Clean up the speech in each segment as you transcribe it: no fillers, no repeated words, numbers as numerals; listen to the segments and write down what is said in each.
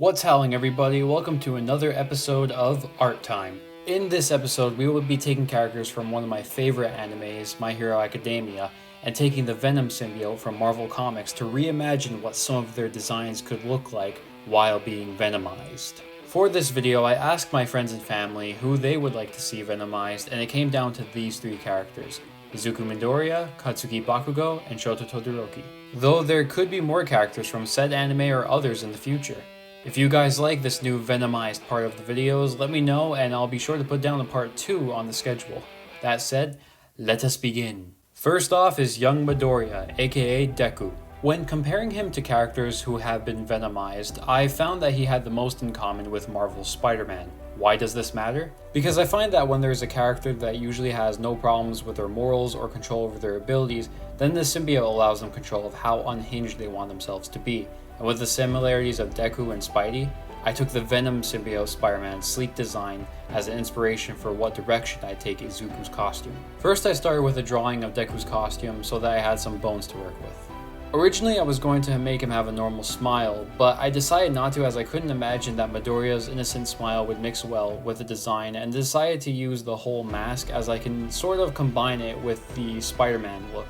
What's howling, everybody? Welcome to another episode of Art Time. In this episode, we will be taking characters from one of my favorite animes, My Hero Academia, and taking the Venom symbiote from Marvel Comics to reimagine what some of their designs could look like while being Venomized. For this video, I asked my friends and family who they would like to see Venomized, and it came down to these three characters: Izuku Midoriya, Katsuki Bakugou, and Shoto Todoroki. Though there could be more characters from said anime or others in the future. If you guys like this new Venomized part of the videos, let me know and I'll be sure to put down a part 2 on the schedule. That said, let us begin. First off is young Midoriya, aka Deku. When comparing him to characters who have been Venomized, I found that he had the most in common with Marvel's Spider-Man. Why does this matter? Because I find that when there's a character that usually has no problems with their morals or control over their abilities, then the symbiote allows them control of how unhinged they want themselves to be. And with the similarities of Deku and Spidey, I took the Venom symbiote Spider-Man's sleek design as an inspiration for what direction I'd take Izuku's costume. First, I started with a drawing of Deku's costume so that I had some bones to work with. Originally, I was going to make him have a normal smile, but I decided not to as I couldn't imagine that Midoriya's innocent smile would mix well with the design, and decided to use the whole mask as I can sort of combine it with the Spider-Man look.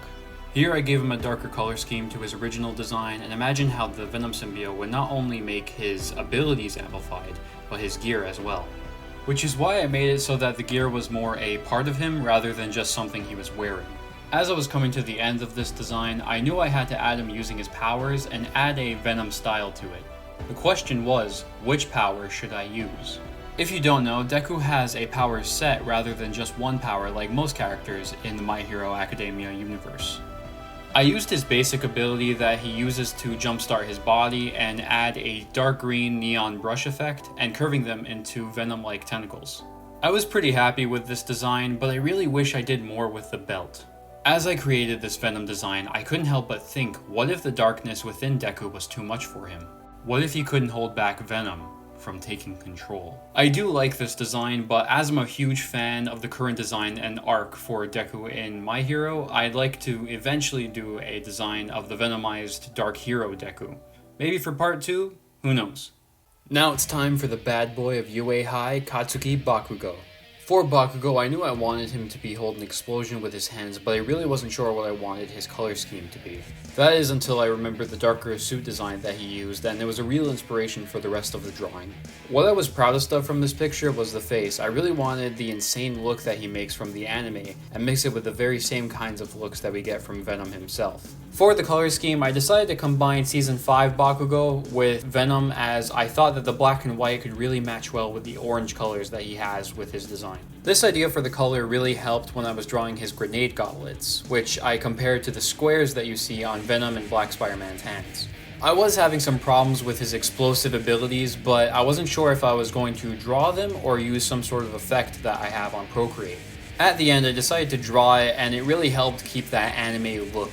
Here I gave him a darker color scheme to his original design, and imagine how the Venom symbiote would not only make his abilities amplified, but his gear as well. Which is why I made it so that the gear was more a part of him rather than just something he was wearing. As I was coming to the end of this design, I knew I had to add him using his powers and add a Venom style to it. The question was, which power should I use? If you don't know, Deku has a power set rather than just one power like most characters in the My Hero Academia universe. I used his basic ability that he uses to jumpstart his body and add a dark green neon brush effect and curving them into venom-like tentacles. I was pretty happy with this design, but I really wish I did more with the belt. As I created this Venom design, I couldn't help but think, what if the darkness within Deku was too much for him? What if he couldn't hold back Venom from taking control? I do like this design, but as I'm a huge fan of the current design and arc for Deku in My Hero, I'd like to eventually do a design of the Venomized Dark Hero Deku. Maybe for part 2? Who knows? Now it's time for the bad boy of UA High, Katsuki Bakugou. For Bakugou, I knew I wanted him to be holding an explosion with his hands, but I really wasn't sure what I wanted his color scheme to be. That is until I remembered the darker suit design that he used, and it was a real inspiration for the rest of the drawing. What I was proudest of from this picture was the face. I really wanted the insane look that he makes from the anime, and mix it with the very same kinds of looks that we get from Venom himself. For the color scheme, I decided to combine Season 5 Bakugou with Venom, as I thought that the black and white could really match well with the orange colors that he has with his design. This idea for the color really helped when I was drawing his grenade gauntlets, which I compared to the squares that you see on Venom and Black Spider-Man's hands. I was having some problems with his explosive abilities, but I wasn't sure if I was going to draw them or use some sort of effect that I have on Procreate. At the end, I decided to draw it, and it really helped keep that anime look.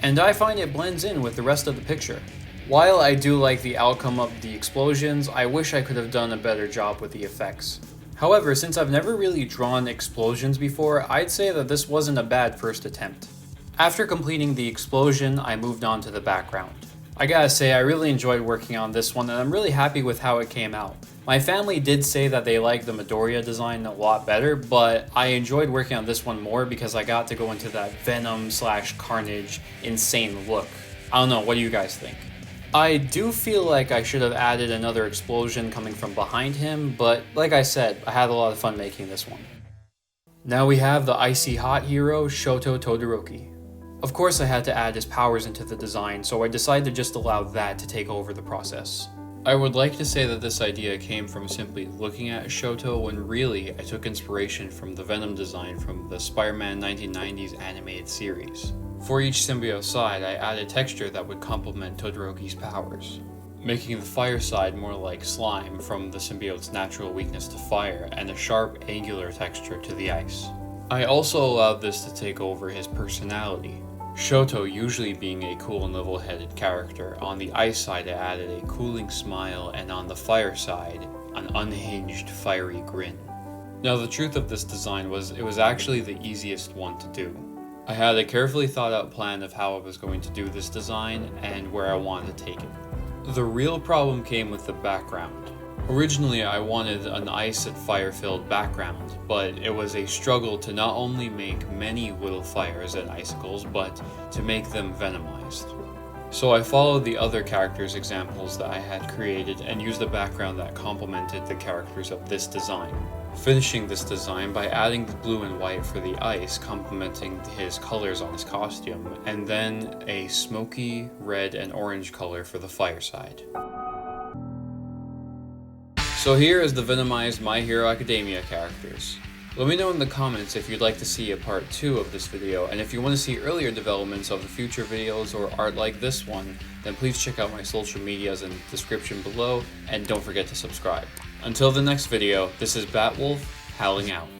And I find it blends in with the rest of the picture. While I do like the outcome of the explosions, I wish I could have done a better job with the effects. However, since I've never really drawn explosions before, I'd say that this wasn't a bad first attempt. After completing the explosion, I moved on to the background. I gotta say, I really enjoyed working on this one, and I'm really happy with how it came out. My family did say that they liked the Midoriya design a lot better, but I enjoyed working on this one more because I got to go into that Venom/Carnage insane look. I don't know, what do you guys think? I do feel like I should have added another explosion coming from behind him, but like I said, I had a lot of fun making this one. Now we have the icy hot hero, Shoto Todoroki. Of course I had to add his powers into the design, so I decided to just allow that to take over the process. I would like to say that this idea came from simply looking at Shoto, when really I took inspiration from the Venom design from the Spider-Man 1990s animated series. For each symbiote side, I added texture that would complement Todoroki's powers, making the fire side more like slime from the symbiote's natural weakness to fire, and a sharp, angular texture to the ice. I also allowed this to take over his personality. Shoto usually being a cool and level-headed character, on the ice side I added a cooling smile, and on the fire side, an unhinged, fiery grin. Now the truth of this design was, it was actually the easiest one to do. I had a carefully thought out plan of how I was going to do this design and where I wanted to take it. The real problem came with the background. Originally, I wanted an ice and fire-filled background, but it was a struggle to not only make many little fires and icicles, but to make them venomized. So I followed the other characters' examples that I had created and used a background that complemented the characters of this design. Finishing this design by adding the blue and white for the ice, complementing his colors on his costume, and then a smoky red and orange color for the fireside. So here is the Venomized My Hero Academia characters. Let me know in the comments if you'd like to see a part 2 of this video, and if you want to see earlier developments of the future videos or art like this one, then please check out my social medias in the description below, and don't forget to subscribe. Until the next video, this is Batwolf, howling out.